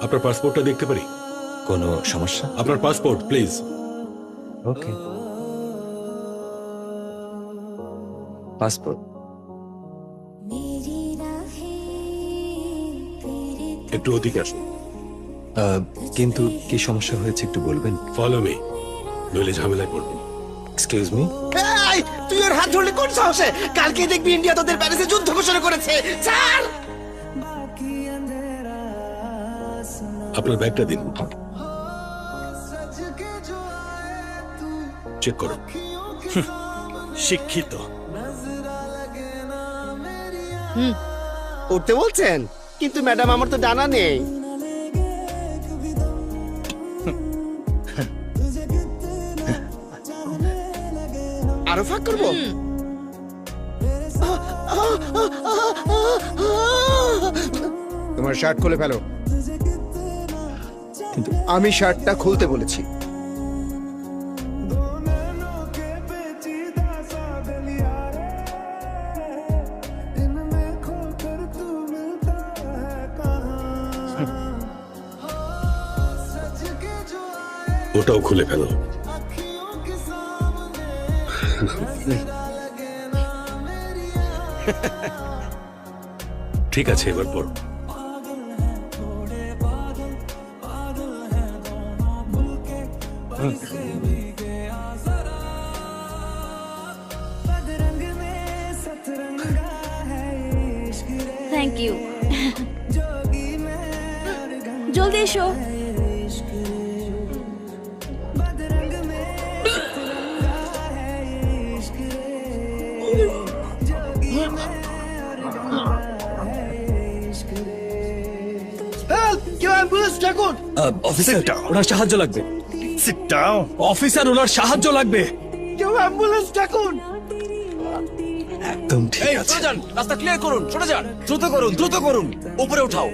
আপনার পাসপোর্টটা দেখতে পারি? কোনো সমস্যা? আপনার পাসপোর্ট প্লিজ। Okay, passport. একটু ওদিকে আসুন। কিন্তু কি সমস্যা হয়েছে একটু বলবেন? ফলো মি, নইলে ঝামেলায় পড়বেন। Excuse me. এই, তুই ওর হাত ধরলি কোন সাহসে? কালকে দেখবি ইন্ডিয়া তোদের প্যারিসে যুদ্ধ ঘোষণা করেছে। ছাড়। আপনার ব্যাগটা দিন, চেক করুন। শিক্ষিত। উঠতে বলছেন, কিন্তু ম্যাডাম আমার তো ডানা নেই। আরো ফাঁক করবো? তোমার শার্ট খুলে ফেলো। কিন্তু আমি শার্টটা খুলতে বলেছি। ওটাও খুলে ফেলো। ঠিক আছে, এবার পড়ো। Thank you. জলদি এসো। কেউ অ্যাম্বুলেন্স ডাকুন। অফিসার, ওনার সাহায্য লাগবে। Sit down. অফিসার, ওনার সাহায্য লাগবে। কেউ অ্যাম্বুলেন্স ডাকুন। একদম ঠিক আছে। যান, রাস্তা ক্লিয়ার করুন, সরে যান। দ্রুত করুন, দ্রুত করুন, উপরে উঠাও।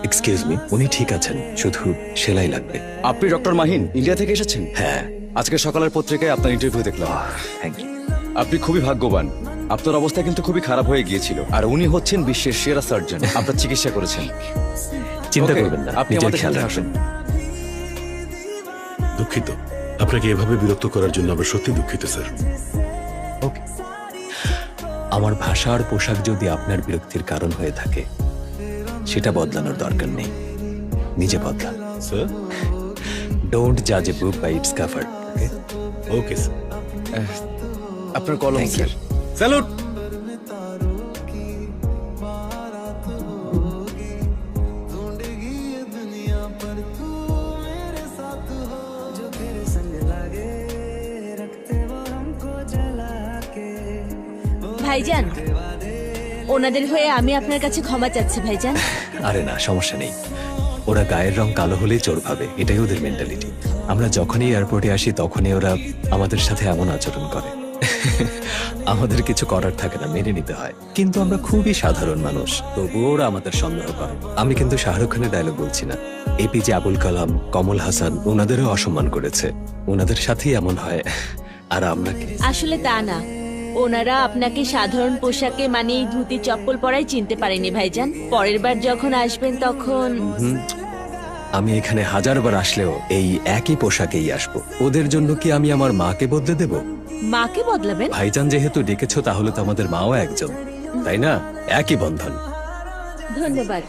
এক্সকিউজ মি, উনি ঠিক আছেন, শুধু সেলাই লাগবে। আপনি ডক্টর মাহিন, ইন্ডিয়া থেকে এসেছেন? হ্যাঁ। আজকে সকালের পত্রিকায় আপনার ইন্টারভিউ দেখলাম। Thank you. আপনি খুবই ভাগ্যবান। আপনার অবস্থা কিন্তু খুবই খারাপ হয়ে গিয়েছিল, আর উনি হচ্ছেন বিশ্বের সেরা সার্জন। আপনার চিকিৎসা করেছেন। চিন্তা Okay, করবেন না, আপনি নিজের আমাদের খেয়াল সাথে রাখবেন। দুঃখিত, আপনাকে এভাবে বিরক্ত করার জন্য আমরা সত্যি দুঃখিত স্যার। ওকে। আমার ভাষা আর পোশাক যদি আপনার বিরক্তির কারণ হয়ে থাকে, সেটা বদলানোর দরকার নেই, নিজে বদলান। স্যার, ডোন্ট জাজ a book by its cover. Okay sir. আপনার কলম Thank you. স্যার। স্যালুট। ভাইজান, ওনাদের হয়ে আমি আপনার কাছে ক্ষমা চাচ্ছি ভাইজান। আরে না, সমস্যা নেই। ওরা গায়ের রং কালো হলেই চোর ভাবে, এটাই ওদের মেন্টালিটি। আমরা যখনই এয়ারপোর্টে আসি তখনই ওরা আমাদের সাথে এমন আচরণ করে। আমাদের কিছু করার থাকে না, মেনে নিতে হয়। কিন্তু আমরা খুবই সাধারণ মানুষ, তবুও ওরা আমাদের সন্দেহ করে। আমি কিন্তু শাহরুখ খানের ডায়লগ বলছি না। এপিজে আবুল কালাম, কমল হাসান, ওনাদেরও অসম্মান করেছে। ওনাদের সাথেই এমন হয়, আর আমরা কি? আসলে তা না, ওনারা আপনাকে সাধারণ পোশাকে মানে এই ধুতি চপ্পল পরাই চিনতে পারেনি ভাইজান। পরের বার যখন আসবেন তখন আমি এখানে হাজারবার আসলেও এই একই পোশাকেই আসবো। ওদের জন্য কি আমি আমার মাকে বদলে দেব? মাকে বদলাবেন? ভাইজান যেহেতু ডেকেছো, তাহলে তো আমাদের মাও একজন, তাই না? একই বন্ধন। ধন্যবাদ।